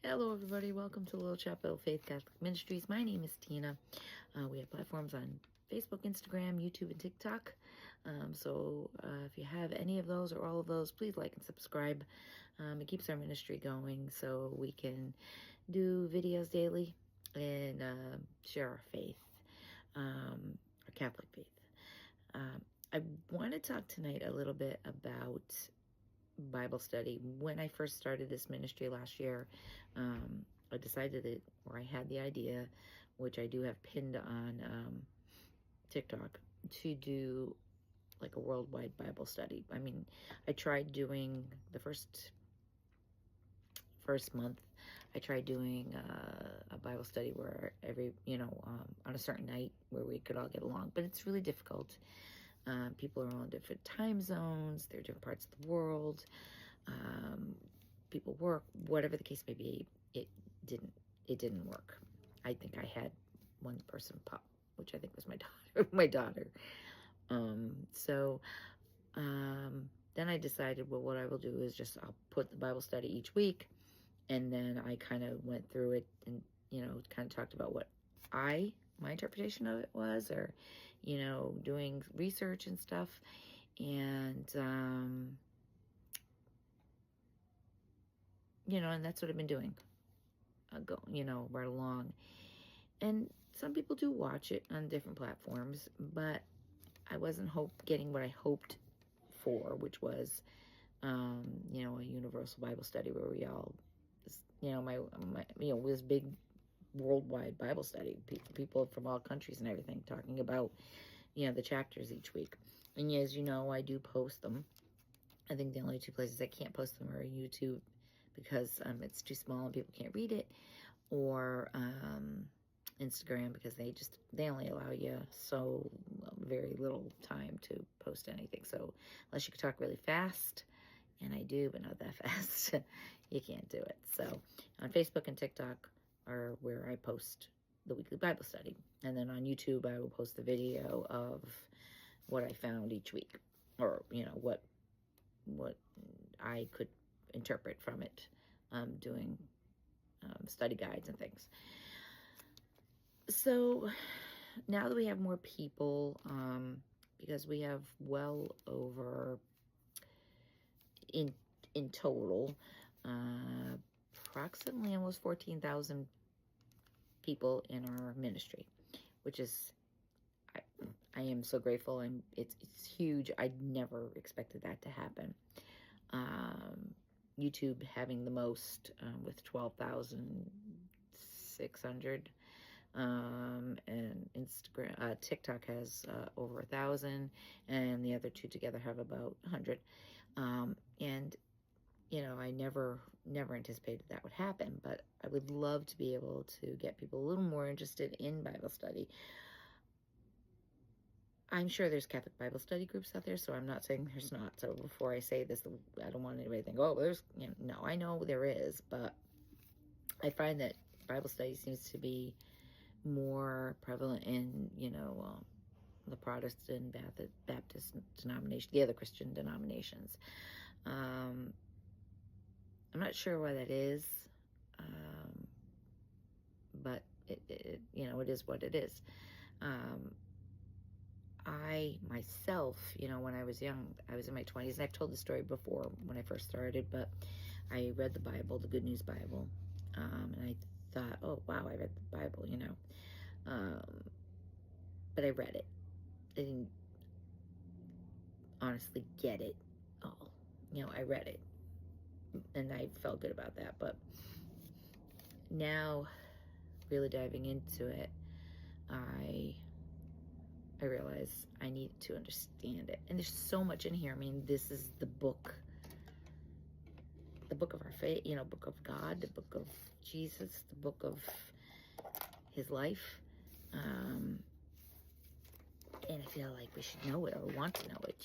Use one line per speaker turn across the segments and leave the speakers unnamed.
Hello, everybody. Welcome to Little Chapel Faith Catholic Ministries. My name is Tina. We have platforms on Facebook, Instagram, YouTube, and TikTok. So if you have any of those or all of those, please like and subscribe. It keeps our ministry going so we can do videos daily and share our faith, our Catholic faith. I want to talk tonight a little bit about Bible study. When I first started this ministry last year, I decided that, or I had the idea, which I do have pinned on TikTok, to do like a worldwide Bible study. I mean, I tried doing the first month, I tried doing a Bible study where every, on a certain night where we could all get along, but it's really difficult. People are all in different time zones. They're different parts of the world. People work, whatever the case may be. It didn't work. I think I had one person pop, which I think was my daughter. Then I decided, well, what I will do is I'll put the Bible study each week. And then I kind of went through it and, kind of talked about what my interpretation of it was, or, doing research and stuff. And, and that's what I've been doing, right along. And some people do watch it on different platforms, but I wasn't getting what I hoped for, which was, a universal Bible study where we all, this big worldwide Bible study, people from all countries and everything, talking about, the chapters each week. And as you know, I do post them. I think the only two places I can't post them are YouTube, because it's too small and people can't read it, or Instagram, because they only allow you so very little time to post anything. So unless you can talk really fast, and I do, but not that fast, you can't do it. So on Facebook and TikTok are where I post the weekly Bible study. And then on YouTube, I will post the video of what I found each week, or, what I could interpret from it, doing study guides and things. So now that we have more people, because we have well over, in total, approximately almost 14,000 people in our ministry, which is, I am so grateful, and it's huge. I never expected that to happen. YouTube having the most, with 12,600, and Instagram, TikTok has over 1,000, and the other two together have about 100. And I never anticipated that would happen, but I would love to be able to get people a little more interested in Bible study. I'm sure there's Catholic Bible study groups out there, so I'm not saying there's not. So before I say this, I don't want anybody to think, oh, there's, no, I know there is, but I find that Bible study seems to be more prevalent in, the Protestant, Baptist denomination, the other Christian denominations. I'm not sure why that is, but it is what it is. I myself, when I was young, I was in my 20s, and I've told the story before when I first started, but I read the Bible, the Good News Bible, and I thought, oh, wow, I read the Bible, but I read it. I didn't honestly get it all. I read it, and I felt good about that, but now, really diving into it, I realize I need to understand it. And there's so much in here. I mean, this is the book of our faith, book of God, the book of Jesus, the book of his life. And I feel like we should know it, or want to know it,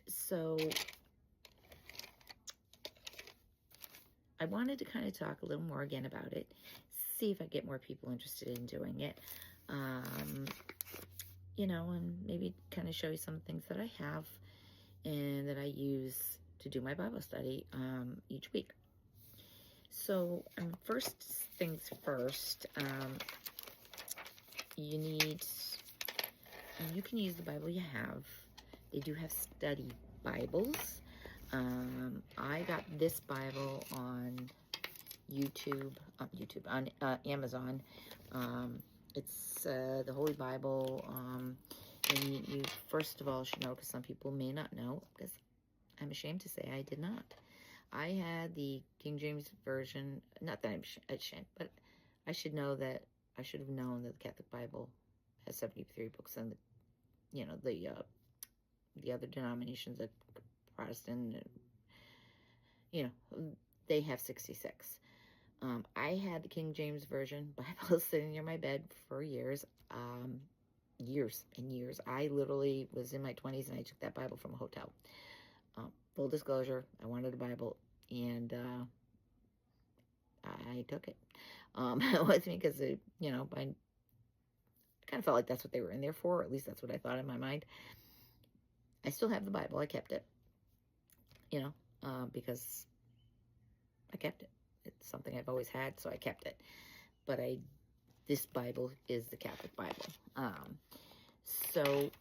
So I wanted to kind of talk a little more again about it, see if I get more people interested in doing it, and maybe kind of show you some things that I have and that I use to do my Bible study each week. So first things first, you can use the Bible you have. They do have study Bibles. I got this Bible on on Amazon. It's the Holy Bible. And you first of all should know, because some people may not know, because I'm ashamed to say I did not. I had the King James Version. Not that I'm ashamed, but I should have known that the Catholic Bible has 73 books, and the other denominations, like Protestant, they have 66. I had the King James Version Bible sitting near my bed for years. Years and years. I literally was in my 20s and I took that Bible from a hotel. Full disclosure, I wanted a Bible, and I took it with me, because I kind of felt like that's what they were in there for, or at least that's what I thought in my mind. I still have the Bible. I kept it, because I kept it. It's something I've always had, so I kept it. But this Bible is the Catholic Bible. So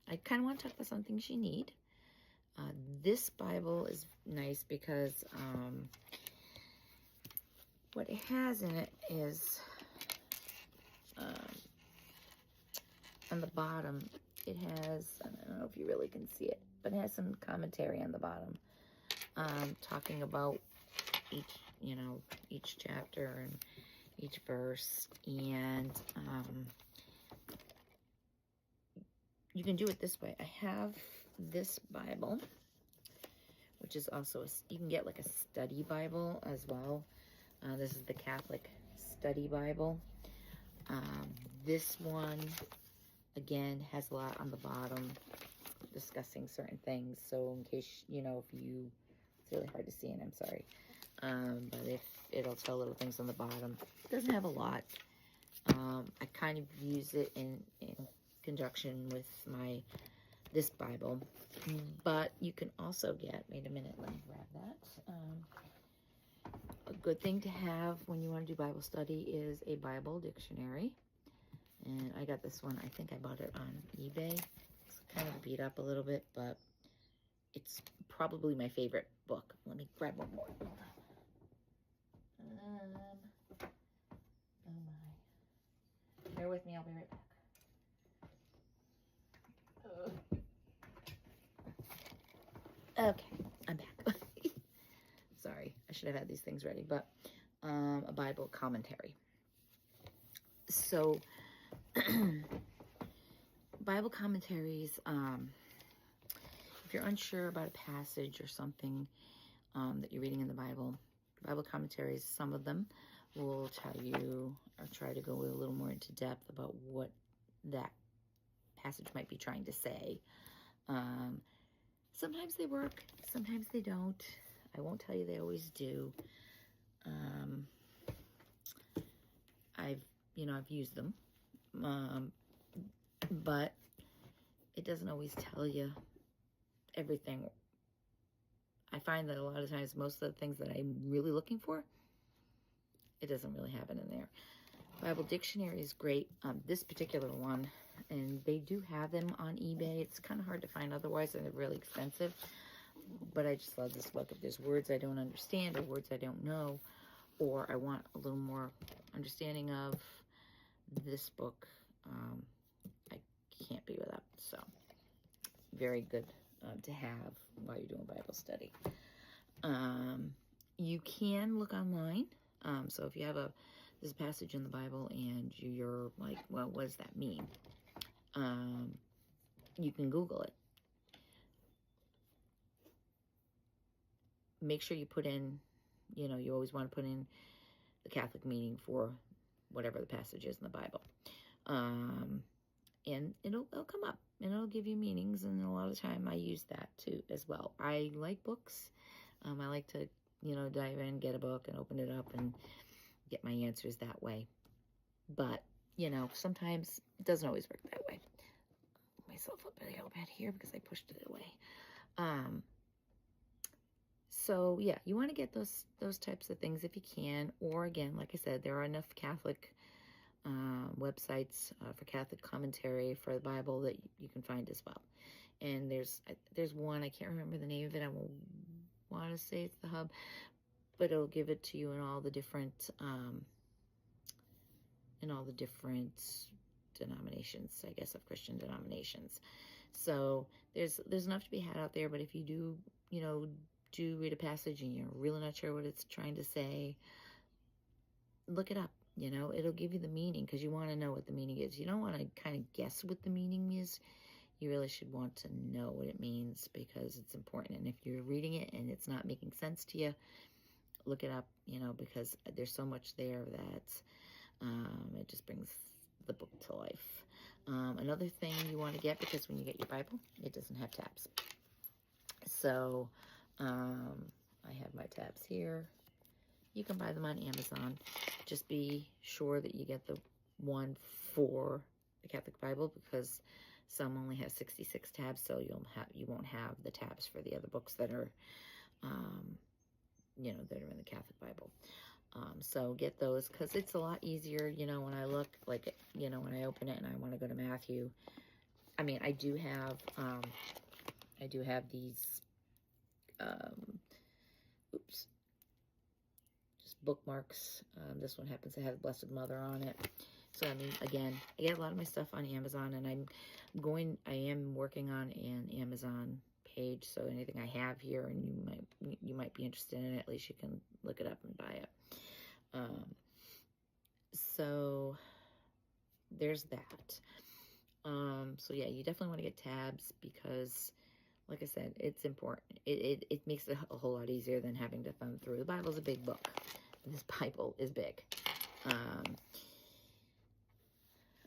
I kind of want to talk about some things you need. This Bible is nice because what it has in it is, on the bottom, it has, I don't know if you really can see it, but it has some commentary on the bottom, talking about each chapter and each verse, and you can do it this way. I have this Bible, which is also you can get like a study Bible as well. This is the Catholic Study Bible. This one, again, has a lot on the bottom discussing certain things. So in case, it's really hard to see, and I'm sorry. But if it'll tell little things on the bottom. It doesn't have a lot. I kind of use it in conjunction with this Bible. But you can also get, wait a minute, let me grab that. A good thing to have when you want to do Bible study is a Bible dictionary. And I got this one, I think I bought it on eBay. It's kind of beat up a little bit, but it's probably my favorite book. Let me grab one more. Oh my. Bear with me, I'll be right back. Okay, I'm back. Sorry, I should have had these things ready, but a Bible commentary. So, Bible commentaries, if you're unsure about a passage or something that you're reading in the Bible commentaries, some of them will tell you or try to go a little more into depth about what that passage might be trying to say. Sometimes they work, sometimes they don't. I won't tell you they always do. I've used them, but it doesn't always tell you everything. I find that a lot of times, most of the things that I'm really looking for, it doesn't really have it in there. Bible dictionary is great. This particular one, and they do have them on eBay. It's kind of hard to find otherwise, and they're really expensive. But I just love this book. If there's words I don't understand or words I don't know, or I want a little more understanding of this book, I can't be without. So, very good to have while you're doing Bible study. You can look online. So if you have this passage in the Bible and you're like, well, what does that mean? You can Google it. Make sure you put in, you always want to put in the Catholic meaning for whatever the passage is in the Bible. And it'll come up, and it'll give you meanings, and a lot of the time I use that too as well. I like books. I like to, dive in, get a book, and open it up and get my answers that way. But, sometimes it doesn't always work that way. Put myself up a little bit here because I pushed it away. So yeah, you want to get those types of things if you can. Or again, like I said, there are enough Catholic websites for Catholic commentary for the Bible that you can find as well. And there's one, I can't remember the name of it. I want to say it's the Hub, but it'll give it to you in all the different denominations, I guess, of Christian denominations. So there's enough to be had out there. But if you do, do read a passage and you're really not sure what it's trying to say, look it up. It'll give you the meaning, because you want to know what the meaning is. You don't want to kind of guess what the meaning is. You really should want to know what it means, because it's important. And if you're reading it and it's not making sense to you, look it up, because there's so much there that it just brings the book to life. Another thing you want to get, because when you get your Bible, it doesn't have tabs. So I have my tabs here. You can buy them on Amazon. Just be sure that you get the one for the Catholic Bible, because some only have 66 tabs, so you won't have the tabs for the other books that are that are in the Catholic Bible. So get those, because it's a lot easier, when I look, like, when I open it and I want to go to Matthew. I mean, I do have these, just bookmarks. This one happens to have the Blessed Mother on it. So, I mean, again, I get a lot of my stuff on Amazon, and I am working on an Amazon page, so anything I have here and you might be interested in it, at least you can look it up and buy it. So there's that. So yeah, you definitely want to get tabs, because like I said, it's important. It makes it a whole lot easier than having to thumb through. The Bible's a big book. This Bible is big.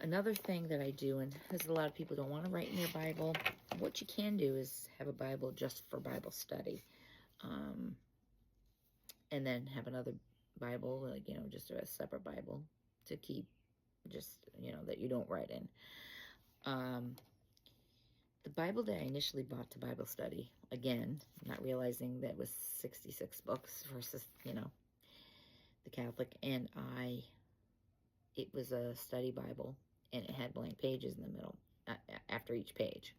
Another thing that I do, and there's a lot of people don't want to write in their Bible, what you can do is have a Bible just for Bible study. And then have another Bible, like, just a separate Bible to keep, just, that you don't write in. The Bible that I initially bought to Bible study, again, not realizing that it was 66 books versus, the Catholic, and it was a study Bible, and it had blank pages in the middle, after each page.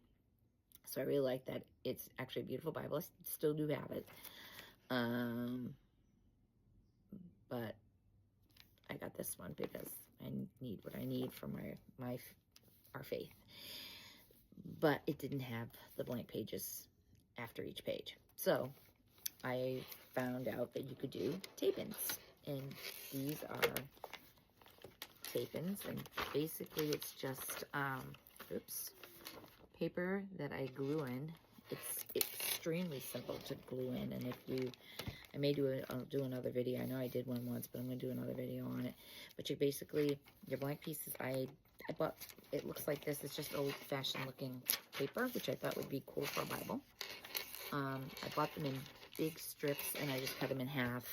So I really like that. It's actually a beautiful Bible. I still do have it. But I got this one because I need what I need for our faith. But it didn't have the blank pages after each page. So I found out that you could do tape-ins. And these are tape-ins. And basically it's just paper that I glue in. It's extremely simple to glue in. And I may I'll do another video. I know I did one once, but I'm going to do another video on it. But your blank pieces, I bought, it looks like this. It's just old-fashioned looking paper, which I thought would be cool for a Bible. I bought them in big strips, and I just cut them in half.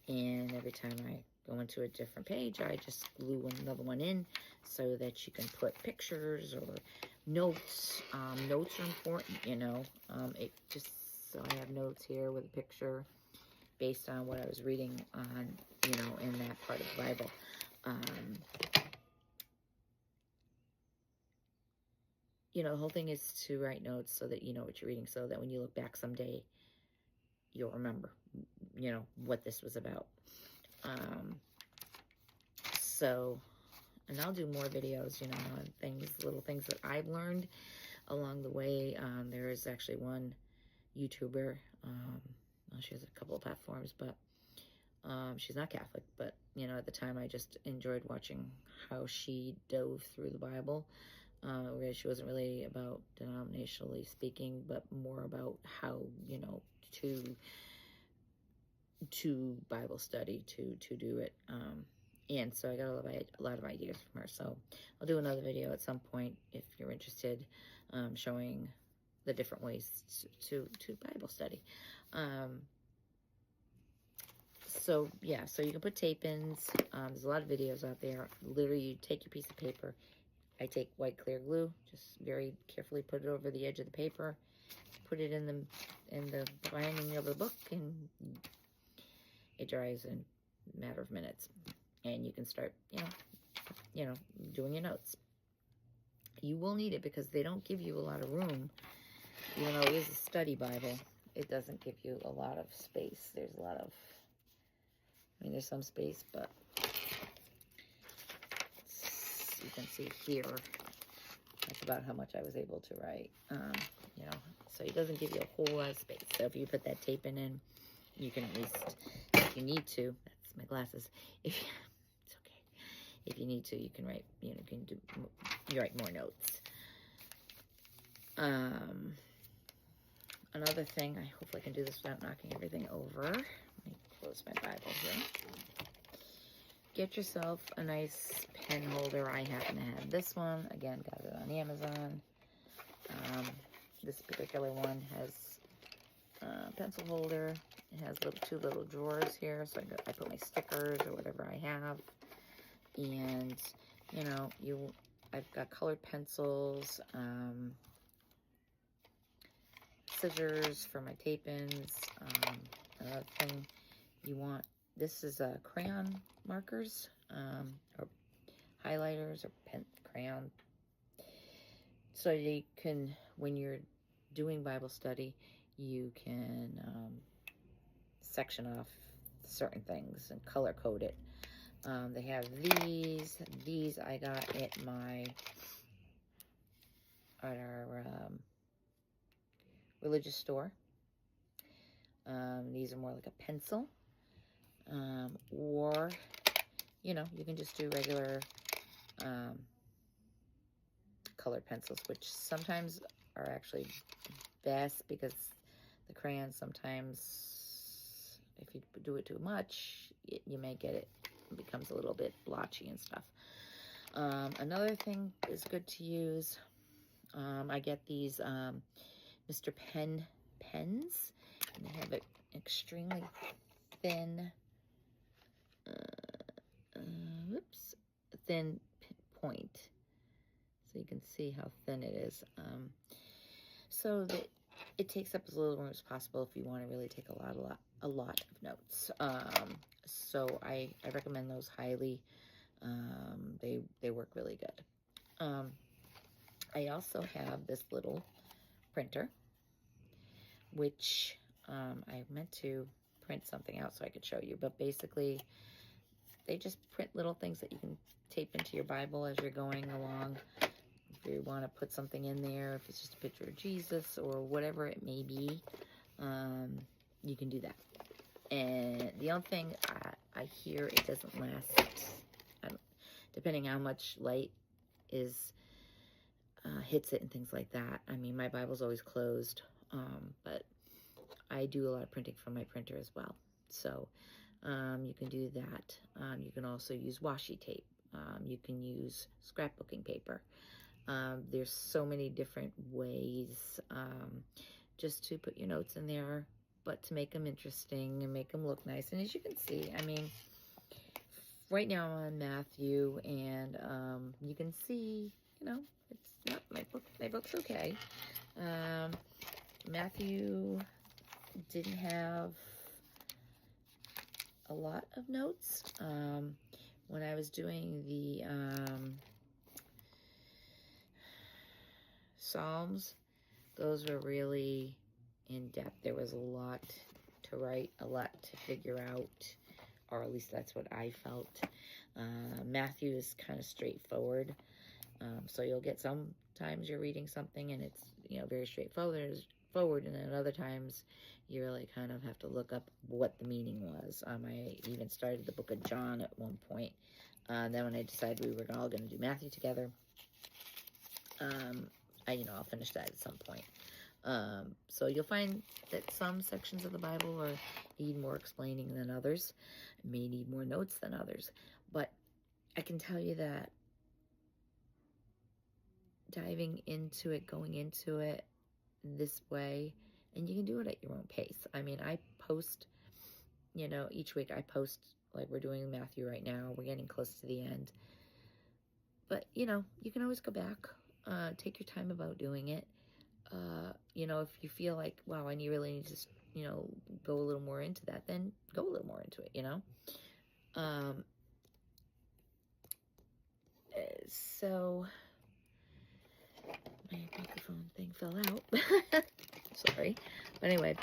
And every time I go into a different page, I just glue another one in so that you can put pictures or notes. Notes are important, so I have notes here with a picture based on what I was reading on, in that part of the Bible. The whole thing is to write notes so that you know what you're reading, so that when you look back someday, you'll remember, what this was about. And I'll do more videos, on little things that I've learned along the way. There is actually one YouTuber, she has a couple of platforms, but she's not Catholic, but at the time I just enjoyed watching how she dove through the Bible. She wasn't really about denominationally speaking, but more about how, to Bible study, to do it. And so I got a lot of ideas from her. So I'll do another video at some point if you're interested, showing the different ways to Bible study. So yeah, so you can put tape-ins. There's a lot of videos out there. Literally, you take your piece of paper, I take white clear glue, just very carefully put it over the edge of the paper, put it in the binding of the book, and it dries in a matter of minutes. And you can start, doing your notes. You will need it because they don't give you a lot of room. Even though it is a study Bible, it doesn't give you a lot of space. There's a lot of, there's some space, but you can see here, that's about how much I was able to write. So it doesn't give you a whole lot of space. So if you put that tape in, you can at least, if you need to, that's my glasses. It's okay. If you need to, you can write, you write more notes. Another thing, I hopefully can do this without knocking everything over. Let me close my Bible here. Get yourself a nice pen holder. I happen to have this one. Again, got it on Amazon. This particular one has a pencil holder. It has two little drawers here, so I put my stickers or whatever I have. And, I've got colored pencils, scissors for my tape-ins. Another thing you want, this is crayon markers, or highlighters, or crayon. So you can, when you're doing Bible study, you can section off certain things and color code it. They have these. These I got at our religious store. These are more like a pencil. Or, you can just do regular colored pencils, which sometimes are actually best because the crayons sometimes, if you do it too much, you may get it becomes a little bit blotchy and stuff. Another thing is good to use. I get these Mr. Penn pens, and they have an extremely thin, thin point, so you can see how thin it is. So that it takes up as little room as possible if you want to really take a lot of notes. So I recommend those highly. They work really good. I also have this little printer, which I meant to print something out so I could show you, but basically they just print little things that you can tape into your Bible as you're going along. If you want to put something in there, if it's just a picture of Jesus or whatever it may be, you can do that. And the only thing I hear, it doesn't last, depending how much light hits it and things like that. I mean, my Bible's always closed, but I do a lot of printing from my printer as well. So you can do that. You can also use washi tape. You can use scrapbooking paper. There's so many different ways just to put your notes in there, but to make them interesting and make them look nice. And as you can see, I mean, right now I'm on Matthew, and you can see, it's not my book's okay. Matthew didn't have a lot of notes. When I was doing the Psalms, those were really in depth. There was a lot to write, a lot to figure out, or at least that's what I felt. Matthew is kind of straightforward. So you'll get sometimes you're reading something and it's, very straightforward, and then other times you really kind of have to look up what the meaning was. I even started the book of John at one point. Then when I decided we were all going to do Matthew together, I'll finish that at some point. So you'll find that some sections of the Bible need more explaining than others, may need more notes than others. But I can tell you that diving into it, going into it this way, and you can do it at your own pace. I mean, I post, each week I post, like we're doing Matthew right now. We're getting close to the end. But, you know, you can always go back. Take your time about doing it. You know, if you feel like, wow, I really need to, you know, go a little more into that, then go a little more into it, you know. So my microphone thing fell out. Sorry. But anyway,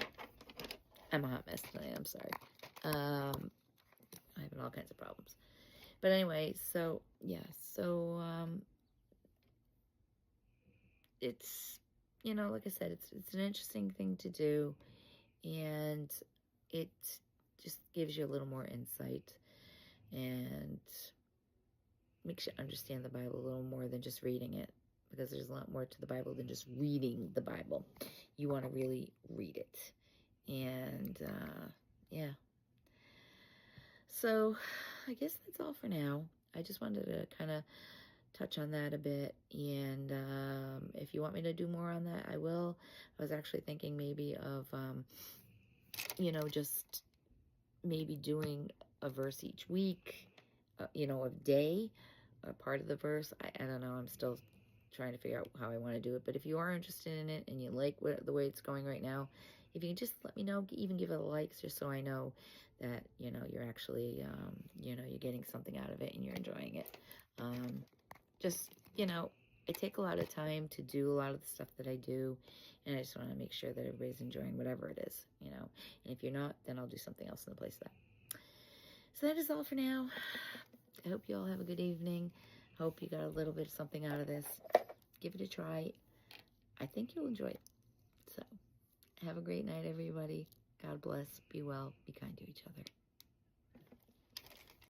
I'm a hot mess tonight. I'm sorry. I'm having all kinds of problems. But anyway, so yeah, so it's, you know, like I said, it's an interesting thing to do, and it just gives you a little more insight and makes you understand the Bible a little more than just reading it, because there's a lot more to the Bible than just reading the Bible. You want to really read it. And yeah, so I guess that's all for now. I just wanted to kind of touch on that a bit, and if you want me to do more on that, I will. I was actually thinking maybe of you know, just maybe doing a verse each week, you know, a day, a part of the verse. I don't know, I'm still trying to figure out how I want to do it, but if you are interested in it and you like the way it's going right now, if you can just let me know, even give it a like, just so I know that, you know, you're actually you know, you're getting something out of it and you're enjoying it. Just, you know, I take a lot of time to do a lot of the stuff that I do, and I just want to make sure that everybody's enjoying whatever it is, you know. And if you're not, then I'll do something else in the place of that. So that is all for now. I hope you all have a good evening. Hope you got a little bit of something out of this. Give it a try. I think you'll enjoy it. So have a great night, everybody. God bless. Be well. Be kind to each other.